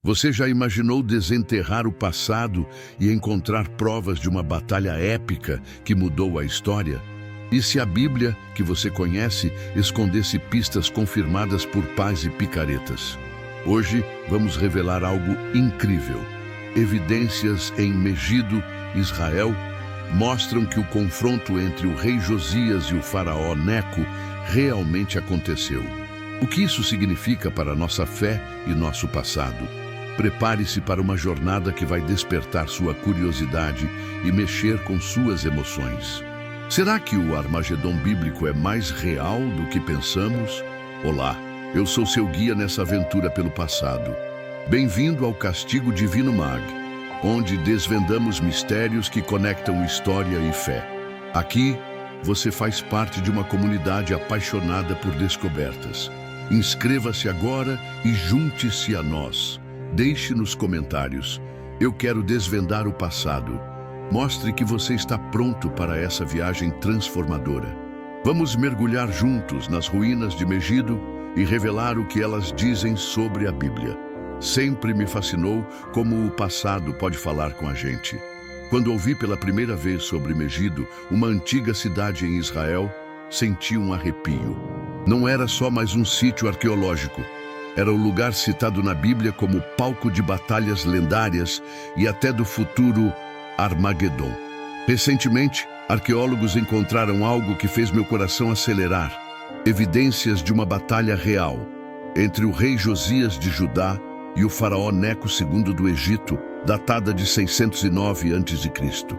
Você já imaginou desenterrar o passado e encontrar provas de uma batalha épica que mudou a história? E se a Bíblia, que você conhece, escondesse pistas confirmadas por pais e picaretas? Hoje vamos revelar algo incrível. Evidências em Megido, Israel, mostram que o confronto entre o rei Josias e o faraó Neco realmente aconteceu. O que isso significa para nossa fé e nosso passado? Prepare-se para uma jornada que vai despertar sua curiosidade e mexer com suas emoções. Será que o Armagedon bíblico é mais real do que pensamos? Olá, eu sou seu guia nessa aventura pelo passado. Bem-vindo ao Castigo Divino Mag, onde desvendamos mistérios que conectam história e fé. Aqui, você faz parte de uma comunidade apaixonada por descobertas. Inscreva-se agora e junte-se a nós. Deixe nos comentários: eu quero desvendar o passado. Mostre que você está pronto para essa viagem transformadora. Vamos mergulhar juntos nas ruínas de Megido e revelar o que elas dizem sobre a Bíblia. Sempre me fascinou como o passado pode falar com a gente. Quando ouvi pela primeira vez sobre Megido, uma antiga cidade em Israel, senti um arrepio. Não era só mais um sítio arqueológico. Era o lugar citado na Bíblia como palco de batalhas lendárias e até do futuro Armagedon. Recentemente, arqueólogos encontraram algo que fez meu coração acelerar. Evidências de uma batalha real entre o rei Josias de Judá e o faraó Neco II do Egito, datada de 609 a.C.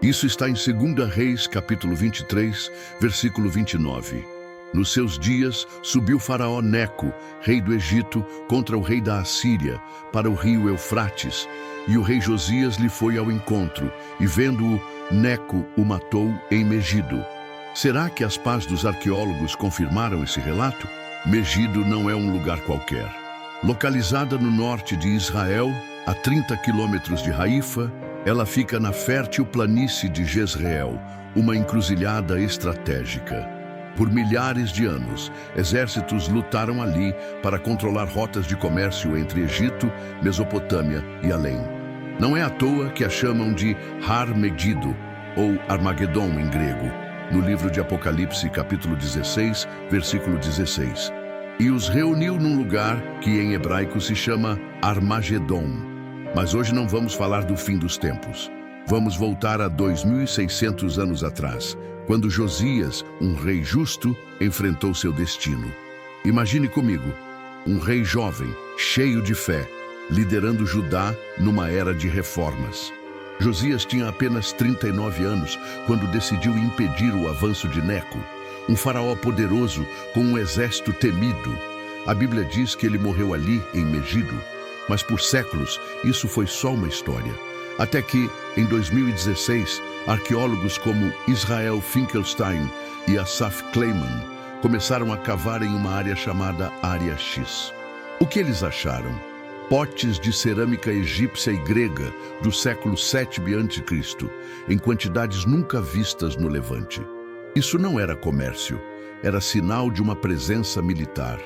Isso está em 2 Reis, capítulo 23, versículo 29. Nos seus dias, subiu faraó Neco, rei do Egito, contra o rei da Assíria, para o rio Eufrates, e o rei Josias lhe foi ao encontro, e vendo-o, Neco o matou em Megido. Será que as pás dos arqueólogos confirmaram esse relato? Megido não é um lugar qualquer. Localizada no norte de Israel, a 30 quilômetros de Haifa, ela fica na fértil planície de Jezreel, uma encruzilhada estratégica. Por milhares de anos, exércitos lutaram ali para controlar rotas de comércio entre Egito, Mesopotâmia e além. Não é à toa que a chamam de Har Megido, ou Armagedon em grego, no livro de Apocalipse, capítulo 16, versículo 16. E os reuniu num lugar que em hebraico se chama Armagedon. Mas hoje não vamos falar do fim dos tempos. Vamos voltar a 2.600 anos atrás, quando Josias, um rei justo, enfrentou seu destino. Imagine comigo, um rei jovem, cheio de fé, liderando Judá numa era de reformas. Josias tinha apenas 39 anos quando decidiu impedir o avanço de Neco, um faraó poderoso com um exército temido. A Bíblia diz que ele morreu ali, em Megido, mas por séculos isso foi só uma história. Até que, em 2016, arqueólogos como Israel Finkelstein e Asaf Kleiman começaram a cavar em uma área chamada Área X. O que eles acharam? Potes de cerâmica egípcia e grega do século VII a.C., em quantidades nunca vistas no Levante. Isso não era comércio, era sinal de uma presença militar.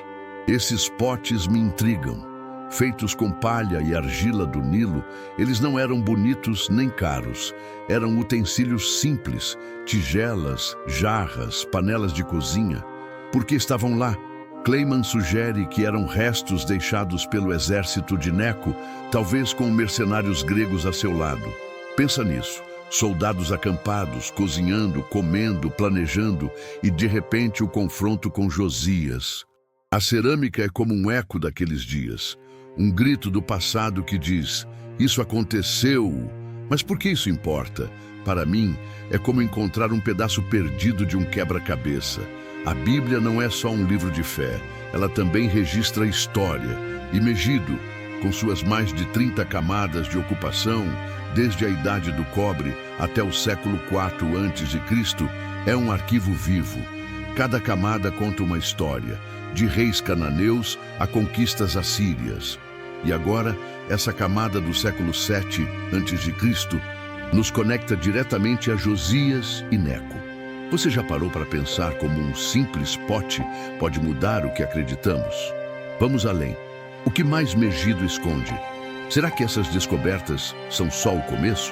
Esses potes me intrigam. Feitos com palha e argila do Nilo, eles não eram bonitos nem caros. Eram utensílios simples, tigelas, jarras, panelas de cozinha. Por que estavam lá? Kleiman sugere que eram restos deixados pelo exército de Neco, talvez com mercenários gregos a seu lado. Pensa nisso. Soldados acampados, cozinhando, comendo, planejando, e de repente o confronto com Josias. A cerâmica é como um eco daqueles dias. Um grito do passado que diz: isso aconteceu. Mas por que isso importa? Para mim, é como encontrar um pedaço perdido de um quebra-cabeça. A Bíblia não é só um livro de fé, ela também registra a história. E Megido, com suas mais de 30 camadas de ocupação, desde a Idade do Cobre até o século IV a.C., é um arquivo vivo. Cada camada conta uma história, de reis cananeus a conquistas assírias. E agora, essa camada do século VII a.C. nos conecta diretamente a Josias e Neco. Você já parou para pensar como um simples pote pode mudar o que acreditamos? Vamos além. O que mais Megido esconde? Será que essas descobertas são só o começo?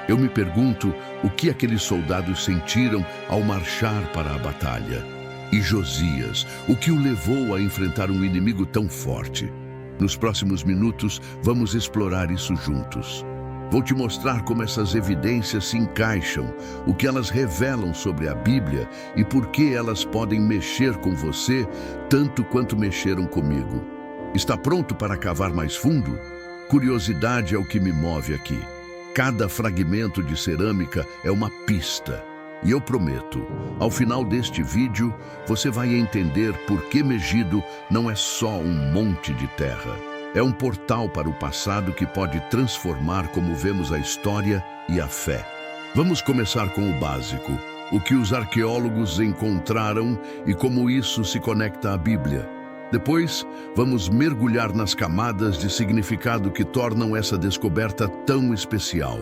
Eu me pergunto o que aqueles soldados sentiram ao marchar para a batalha. E Josias, o que o levou a enfrentar um inimigo tão forte? Nos próximos minutos, vamos explorar isso juntos. Vou te mostrar como essas evidências se encaixam, o que elas revelam sobre a Bíblia e por que elas podem mexer com você tanto quanto mexeram comigo. Está pronto para cavar mais fundo? Curiosidade é o que me move aqui. Cada fragmento de cerâmica é uma pista. E eu prometo, ao final deste vídeo, você vai entender por que Megido não é só um monte de terra. É um portal para o passado que pode transformar como vemos a história e a fé. Vamos começar com o básico, o que os arqueólogos encontraram e como isso se conecta à Bíblia. Depois, vamos mergulhar nas camadas de significado que tornam essa descoberta tão especial.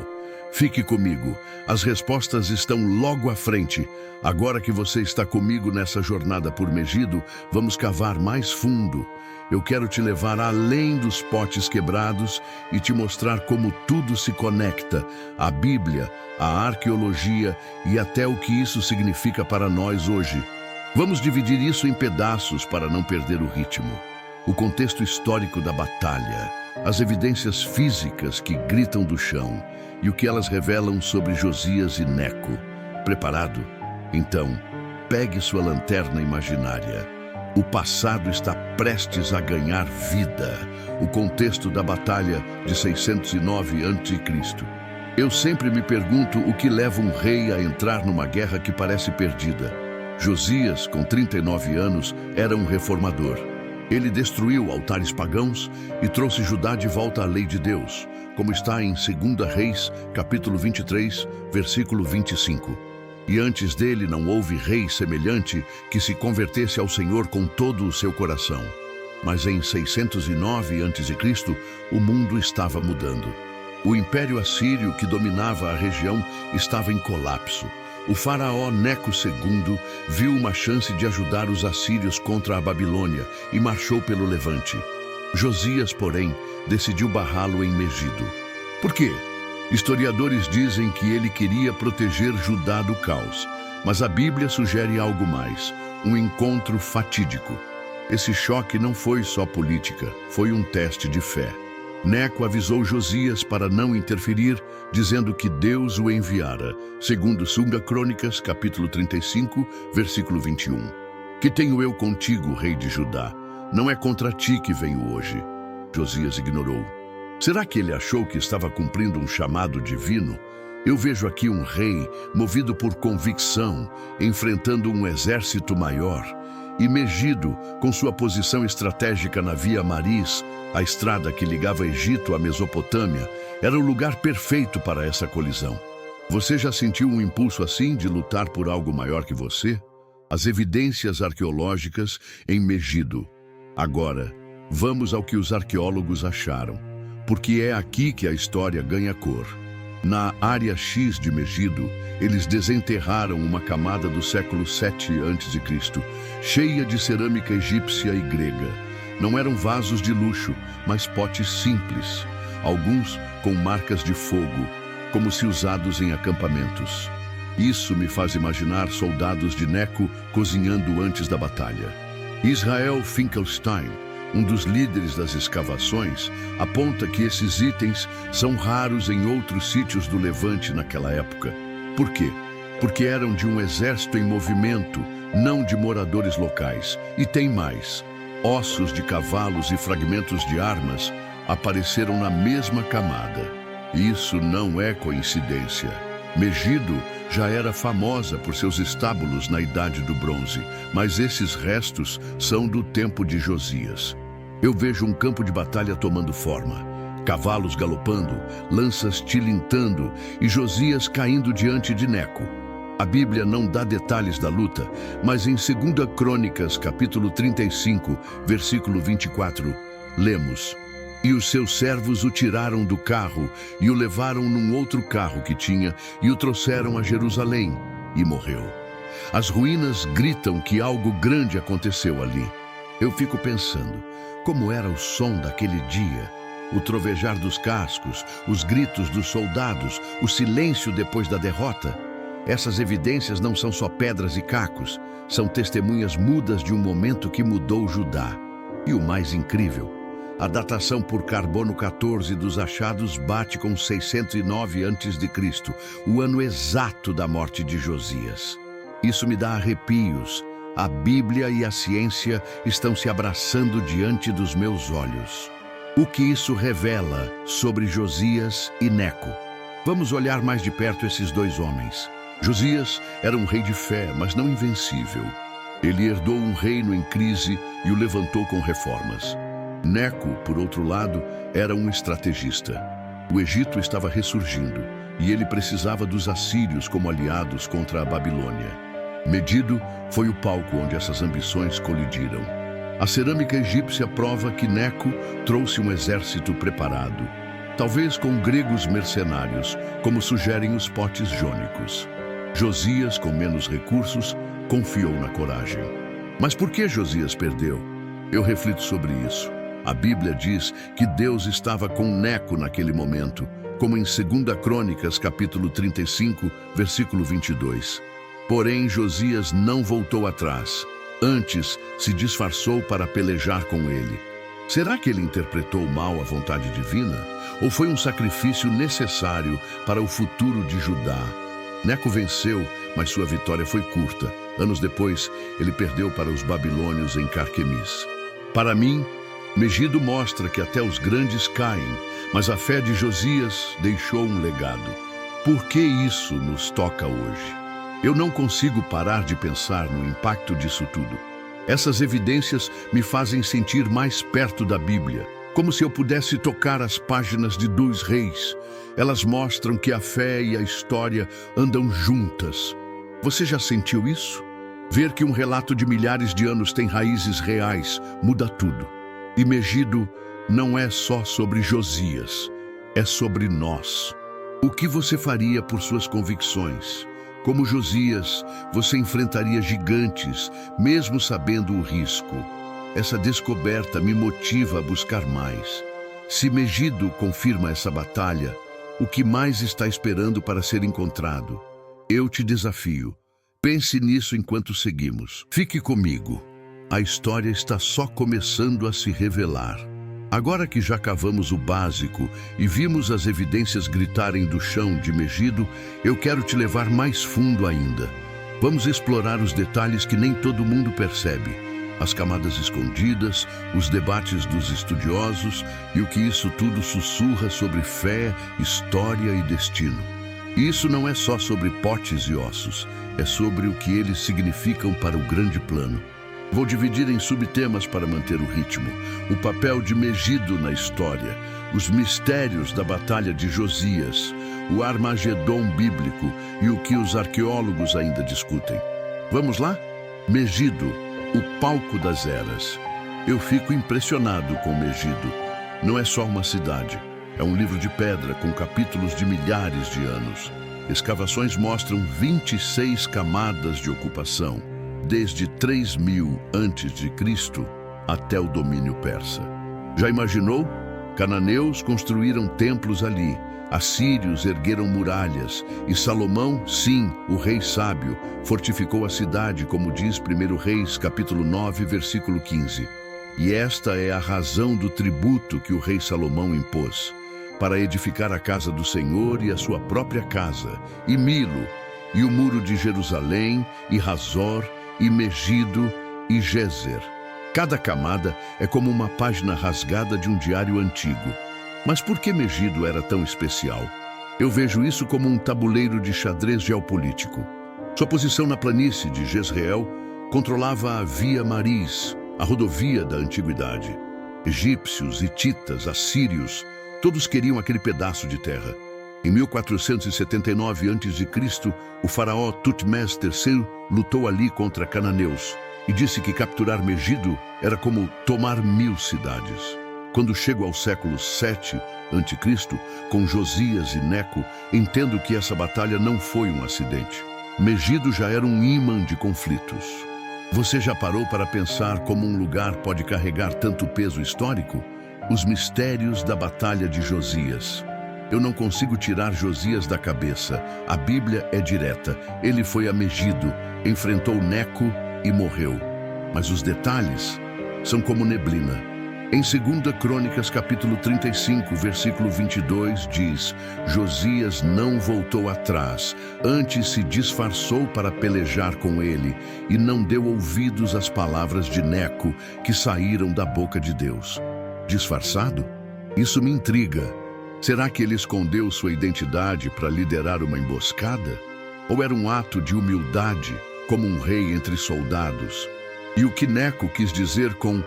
Fique comigo, as respostas estão logo à frente. Agora que você está comigo nessa jornada por Megido, vamos cavar mais fundo. Eu quero te levar além dos potes quebrados e te mostrar como tudo se conecta, a Bíblia, a arqueologia e até o que isso significa para nós hoje. Vamos dividir isso em pedaços para não perder o ritmo. O contexto histórico da batalha, as evidências físicas que gritam do chão e o que elas revelam sobre Josias e Neco. Preparado? Então, pegue sua lanterna imaginária. O passado está prestes a ganhar vida. O contexto da batalha de 609 a.C. Eu sempre me pergunto o que leva um rei a entrar numa guerra que parece perdida. Josias, com 39 anos, era um reformador. Ele destruiu altares pagãos e trouxe Judá de volta à lei de Deus, como está em 2 Reis, capítulo 23, versículo 25. E antes dele não houve rei semelhante que se convertesse ao Senhor com todo o seu coração. Mas em 609 a.C., o mundo estava mudando. O Império Assírio, que dominava a região, estava em colapso. O faraó Neco II viu uma chance de ajudar os assírios contra a Babilônia e marchou pelo Levante. Josias, porém, decidiu barrá-lo em Megido. Por quê? Historiadores dizem que ele queria proteger Judá do caos, mas a Bíblia sugere algo mais, um encontro fatídico. Esse choque não foi só política, foi um teste de fé. Neco avisou Josias para não interferir, dizendo que Deus o enviara, segundo 2 Crônicas, capítulo 35, versículo 21. Que tenho eu contigo, rei de Judá? Não é contra ti que venho hoje. Josias ignorou. Será que ele achou que estava cumprindo um chamado divino? Eu vejo aqui um rei movido por convicção, enfrentando um exército maior. E Megido, com sua posição estratégica na Via Maris, a estrada que ligava Egito à Mesopotâmia, era o lugar perfeito para essa colisão. Você já sentiu um impulso assim de lutar por algo maior que você? As evidências arqueológicas em Megido. Agora, vamos ao que os arqueólogos acharam, porque é aqui que a história ganha cor. Na área X de Megido, eles desenterraram uma camada do século 7 a.C., cheia de cerâmica egípcia e grega. Não eram vasos de luxo, mas potes simples, alguns com marcas de fogo, como se usados em acampamentos. Isso me faz imaginar soldados de Neco cozinhando antes da batalha. Israel Finkelstein, um dos líderes das escavações, aponta que esses itens são raros em outros sítios do Levante naquela época. Por quê? Porque eram de um exército em movimento, não de moradores locais. E tem mais. Ossos de cavalos e fragmentos de armas apareceram na mesma camada. Isso não é coincidência. Megido já era famosa por seus estábulos na Idade do Bronze, mas esses restos são do tempo de Josias. Eu vejo um campo de batalha tomando forma, cavalos galopando, lanças tilintando e Josias caindo diante de Neco. A Bíblia não dá detalhes da luta, mas em 2 Crônicas, capítulo 35, versículo 24, lemos: E os seus servos o tiraram do carro e o levaram num outro carro que tinha e o trouxeram a Jerusalém, e morreu. As ruínas gritam que algo grande aconteceu ali. Eu fico pensando, como era o som daquele dia? o trovejar dos cascos, os gritos dos soldados, o silêncio depois da derrota. Essas evidências não são só pedras e cacos, são testemunhas mudas de um momento que mudou Judá. E o mais incrível, a datação por carbono 14 dos achados bate com 609 a.C., o ano exato da morte de Josias. Isso me dá arrepios. A Bíblia e a ciência estão se abraçando diante dos meus olhos. O que isso revela sobre Josias e Neco? Vamos olhar mais de perto esses dois homens. Josias era um rei de fé, mas não invencível. Ele herdou um reino em crise e o levantou com reformas. Neco, por outro lado, era um estrategista. O Egito estava ressurgindo e ele precisava dos assírios como aliados contra a Babilônia. Megido foi o palco onde essas ambições colidiram. A cerâmica egípcia prova que Neco trouxe um exército preparado, talvez com gregos mercenários, como sugerem os potes jônicos. Josias, com menos recursos, confiou na coragem. Mas por que Josias perdeu? Eu reflito sobre isso. A Bíblia diz que Deus estava com Neco naquele momento, como em 2 Crônicas, capítulo 35, versículo 22. Porém, Josias não voltou atrás. Antes, se disfarçou para pelejar com ele. Será que ele interpretou mal a vontade divina? Ou foi um sacrifício necessário para o futuro de Judá? Neco venceu, mas sua vitória foi curta. Anos depois, ele perdeu para os babilônios em Carquemis. Para mim, Megido mostra que até os grandes caem, mas a fé de Josias deixou um legado. Por que isso nos toca hoje? Eu não consigo parar de pensar no impacto disso tudo. Essas evidências me fazem sentir mais perto da Bíblia, como se eu pudesse tocar as páginas de dois reis. Elas mostram que a fé e a história andam juntas. Você já sentiu isso? Ver que um relato de milhares de anos tem raízes reais muda tudo. E Megido não é só sobre Josias, é sobre nós. O que você faria por suas convicções? Como Josias, você enfrentaria gigantes, mesmo sabendo o risco. Essa descoberta me motiva a buscar mais. Se Megido confirma essa batalha, o que mais está esperando para ser encontrado? Eu te desafio. Pense nisso enquanto seguimos. Fique comigo. A história está só começando a se revelar. Agora que já cavamos o básico e vimos as evidências gritarem do chão de Megido, eu quero te levar mais fundo ainda. Vamos explorar os detalhes que nem todo mundo percebe, as camadas escondidas, os debates dos estudiosos e o que isso tudo sussurra sobre fé, história e destino. E isso não é só sobre potes e ossos, é sobre o que eles significam para o grande plano. Vou dividir em subtemas para manter o ritmo. O papel de Megido na história, os mistérios da batalha de Josias, o Armagedom bíblico e o que os arqueólogos ainda discutem. Vamos lá? Megido, o palco das eras. Eu fico impressionado com Megido. Não é só uma cidade. É um livro de pedra com capítulos de milhares de anos. Escavações mostram 26 camadas de ocupação, desde 3000 a.C. até o domínio persa. Já imaginou? Cananeus construíram templos ali, assírios ergueram muralhas, e Salomão, sim, o rei sábio, fortificou a cidade, como diz 1 Reis, capítulo 9, versículo 15. E esta é a razão do tributo que o rei Salomão impôs, para edificar a casa do Senhor e a sua própria casa, e Milo, e o muro de Jerusalém, e Razor, e Megido e Gezer. Cada camada é como uma página rasgada de um diário antigo. Mas por que Megido era tão especial? Eu vejo isso como um tabuleiro de xadrez geopolítico. Sua posição na planície de Jezreel controlava a Via Maris, a rodovia da antiguidade. Egípcios, hititas, assírios, todos queriam aquele pedaço de terra. Em 1479 a.C., o faraó Tutmés III lutou ali contra cananeus e disse que capturar Megido era como tomar 1000 cidades. Quando chego ao século VII a.C., com Josias e Neco, entendo que essa batalha não foi um acidente. Megido já era um ímã de conflitos. Você já parou para pensar como um lugar pode carregar tanto peso histórico? Os mistérios da batalha de Josias. Eu não consigo tirar Josias da cabeça. A Bíblia é direta. Ele foi a Megido, enfrentou Neco e morreu. Mas os detalhes são como neblina. Em 2 Crônicas, capítulo 35, versículo 22, diz: Josias não voltou atrás, antes se disfarçou para pelejar com ele, e não deu ouvidos às palavras de Neco, que saíram da boca de Deus. Disfarçado? Isso me intriga. Será que ele escondeu sua identidade para liderar uma emboscada? Ou era um ato de humildade, como um rei entre soldados? E o que Neco quis dizer com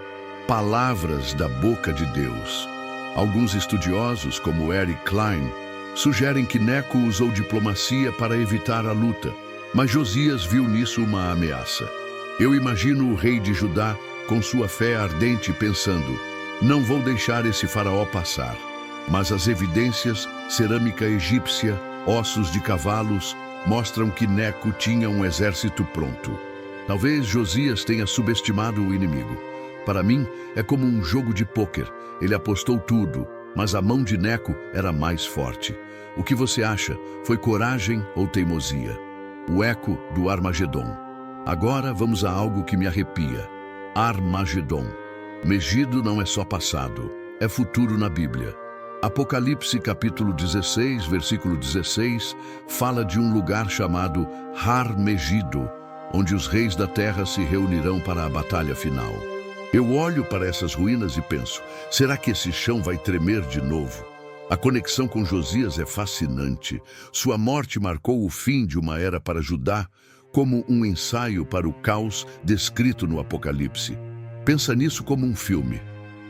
palavras da boca de Deus? Alguns estudiosos, como Eric Klein, sugerem que Neco usou diplomacia para evitar a luta, mas Josias viu nisso uma ameaça. Eu imagino o rei de Judá, com sua fé ardente, pensando: não vou deixar esse faraó passar. Mas as evidências, cerâmica egípcia, ossos de cavalos, mostram que Neco tinha um exército pronto. Talvez Josias tenha subestimado o inimigo. Para mim, é como um jogo de pôquer. Ele apostou tudo, mas a mão de Neco era mais forte. O que você acha? Foi coragem ou teimosia? O eco do Armagedon. Agora vamos a algo que me arrepia. Armagedon. Megido não é só passado, é futuro na Bíblia. Apocalipse capítulo 16, versículo 16, fala de um lugar chamado Har Megido, onde os reis da terra se reunirão para a batalha final. Eu olho para essas ruínas e penso: será que esse chão vai tremer de novo? A conexão com Josias é fascinante. Sua morte marcou o fim de uma era para Judá, como um ensaio para o caos descrito no Apocalipse. Pensa nisso como um filme.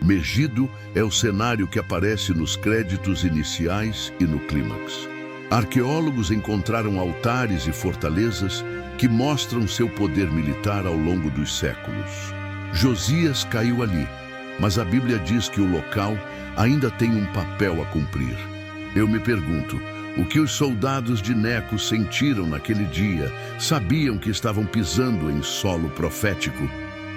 Megido é o cenário que aparece nos créditos iniciais e no clímax. Arqueólogos encontraram altares e fortalezas que mostram seu poder militar ao longo dos séculos. Josias caiu ali, mas a Bíblia diz que o local ainda tem um papel a cumprir. Eu me pergunto, o que os soldados de Neco sentiram naquele dia? Sabiam que estavam pisando em solo profético?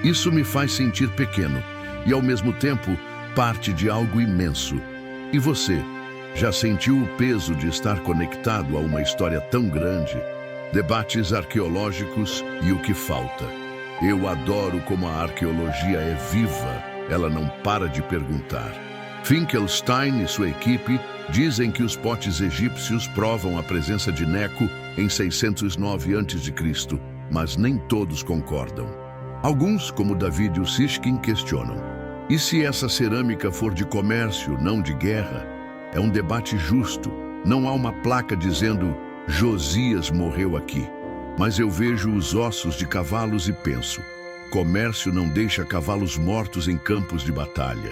Isso me faz sentir pequeno e, ao mesmo tempo, parte de algo imenso. E você, já sentiu o peso de estar conectado a uma história tão grande? Debates arqueológicos e o que falta. Eu adoro como a arqueologia é viva, ela não para de perguntar. Finkelstein e sua equipe dizem que os potes egípcios provam a presença de Neco em 609 a.C., mas nem todos concordam. Alguns, como David Ussishkin, questionam: e se essa cerâmica for de comércio, não de guerra? É um debate justo. Não há uma placa dizendo Josias morreu aqui. Mas eu vejo os ossos de cavalos e penso: comércio não deixa cavalos mortos em campos de batalha.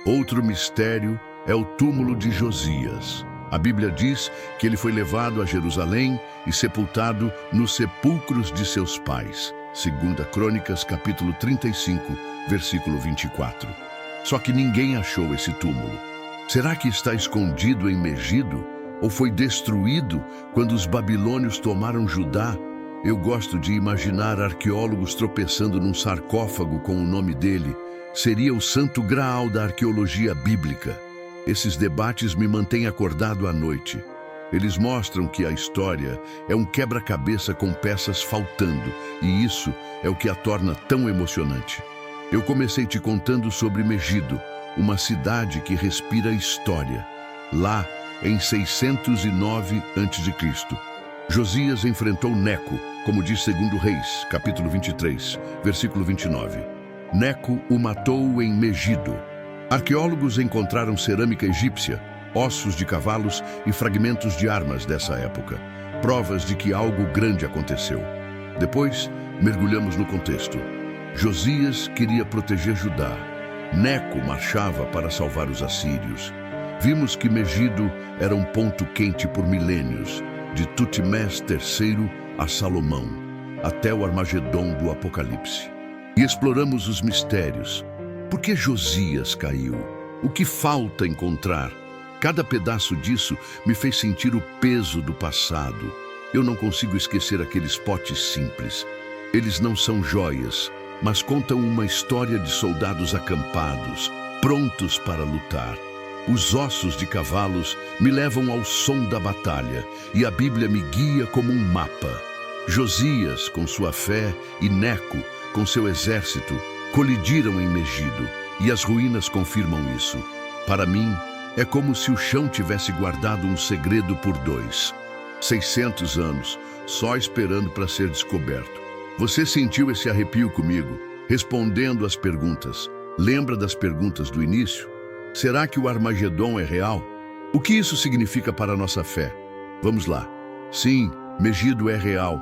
Outro mistério é o túmulo de Josias. A Bíblia diz que ele foi levado a Jerusalém e sepultado nos sepulcros de seus pais. 2 Crônicas, capítulo 35, versículo 24. Só que ninguém achou esse túmulo. Será que está escondido em Megido? Ou foi destruído quando os babilônios tomaram Judá? Eu gosto de imaginar arqueólogos tropeçando num sarcófago com o nome dele. Seria o santo graal da arqueologia bíblica. Esses debates me mantêm acordado à noite. Eles mostram que a história é um quebra-cabeça com peças faltando, e isso é o que a torna tão emocionante. Eu comecei te contando sobre Megido, uma cidade que respira história. Lá, em 609 a.C., Josias enfrentou Neco, como diz 2 Reis, capítulo 23, versículo 29. Neco o matou em Megido. Arqueólogos encontraram cerâmica egípcia, ossos de cavalos e fragmentos de armas dessa época, provas de que algo grande aconteceu. Depois, mergulhamos no contexto. Josias queria proteger Judá. Neco marchava para salvar os assírios. Vimos que Megido era um ponto quente por milênios, de Tutmés III a Salomão, até o Armagedon do Apocalipse. E exploramos os mistérios. Por que Josias caiu? O que falta encontrar? Cada pedaço disso me fez sentir o peso do passado. Eu não consigo esquecer aqueles potes simples. Eles não são joias, mas contam uma história de soldados acampados, prontos para lutar. Os ossos de cavalos me levam ao som da batalha e a Bíblia me guia como um mapa. Josias, com sua fé, e Neco, com seu exército, colidiram em Megido e as ruínas confirmam isso. Para mim, é como se o chão tivesse guardado um segredo por 600 anos, só esperando para ser descoberto. Você sentiu esse arrepio comigo, respondendo às perguntas. Lembra das perguntas do início? Será que o Armagedon é real? O que isso significa para a nossa fé? Vamos lá. Sim, Megido é real.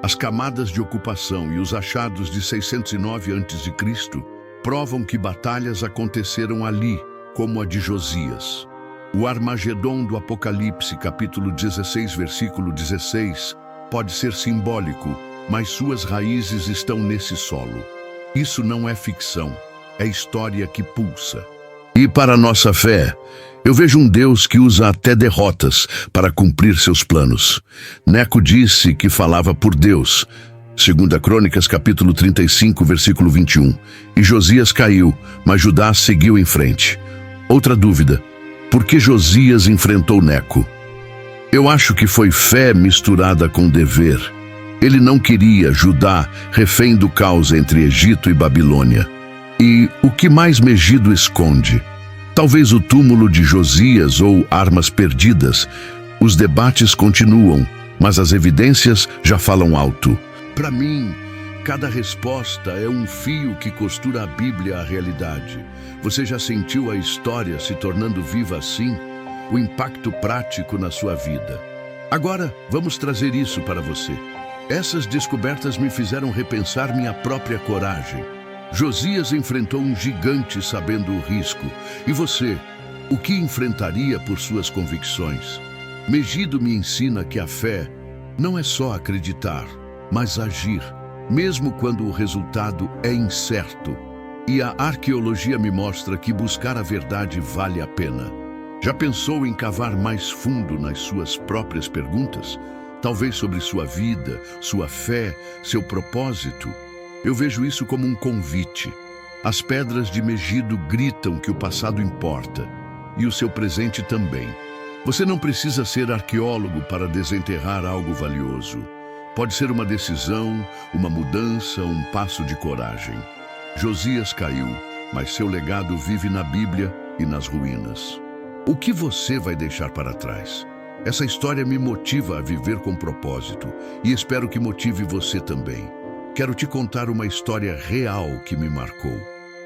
As camadas de ocupação e os achados de 609 a.C. provam que batalhas aconteceram ali, como a de Josias. O Armagedon do Apocalipse, capítulo 16, versículo 16, pode ser simbólico, mas suas raízes estão nesse solo. Isso não é ficção, é história que pulsa. E para a nossa fé, eu vejo um Deus que usa até derrotas para cumprir seus planos. Neco disse que falava por Deus, 2 Crônicas, capítulo 35, versículo 21. E Josias caiu, mas Judá seguiu em frente. Outra dúvida: por que Josias enfrentou Neco? Eu acho que foi fé misturada com dever. Ele não queria Judá refém do caos entre Egito e Babilônia. E o que mais Megido esconde? Talvez o túmulo de Josias ou armas perdidas. Os debates continuam, mas as evidências já falam alto. Para mim, cada resposta é um fio que costura a Bíblia à realidade. Você já sentiu a história se tornando viva assim? O impacto prático na sua vida. Agora, vamos trazer isso para você. Essas descobertas me fizeram repensar minha própria coragem. Josias enfrentou um gigante sabendo o risco. E você, o que enfrentaria por suas convicções? Megido me ensina que a fé não é só acreditar, mas agir, mesmo quando o resultado é incerto. E a arqueologia me mostra que buscar a verdade vale a pena. Já pensou em cavar mais fundo nas suas próprias perguntas? Talvez sobre sua vida, sua fé, seu propósito? Eu vejo isso como um convite. As pedras de Megido gritam que o passado importa, e o seu presente também. Você não precisa ser arqueólogo para desenterrar algo valioso. Pode ser uma decisão, uma mudança, um passo de coragem. Josias caiu, mas seu legado vive na Bíblia e nas ruínas. O que você vai deixar para trás? Essa história me motiva a viver com propósito e espero que motive você também. Quero te contar uma história real que me marcou.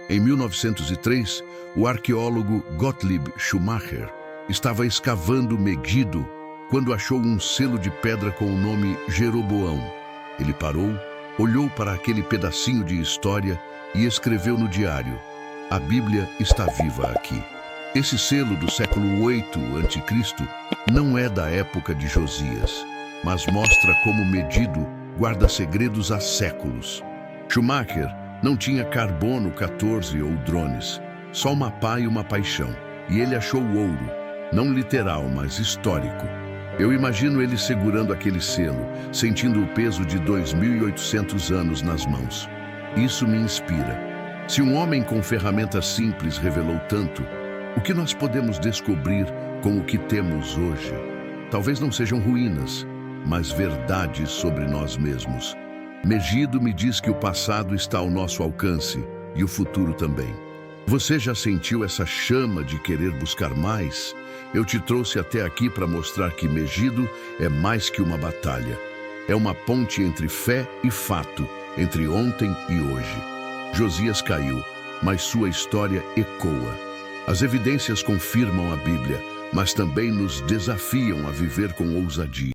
Em 1903, o arqueólogo Gottlieb Schumacher estava escavando Megido quando achou um selo de pedra com o nome Jeroboão. Ele parou, olhou para aquele pedacinho de história e escreveu no diário: "A Bíblia está viva aqui." Esse selo do século 8 a.C. não é da época de Josias, mas mostra como Megido guarda segredos há séculos. Schumacher não tinha carbono 14 ou drones, só uma pá e uma paixão. E ele achou ouro, não literal, mas histórico. Eu imagino ele segurando aquele selo, sentindo o peso de 2.800 anos nas mãos. Isso me inspira. Se um homem com ferramentas simples revelou tanto, o que nós podemos descobrir com o que temos hoje? Talvez não sejam ruínas, mas verdades sobre nós mesmos. Megido me diz que o passado está ao nosso alcance e o futuro também. Você já sentiu essa chama de querer buscar mais? Eu te trouxe até aqui para mostrar que Megido é mais que uma batalha. É uma ponte entre fé e fato, entre ontem e hoje. Josias caiu, mas sua história ecoa. As evidências confirmam a Bíblia, mas também nos desafiam a viver com ousadia.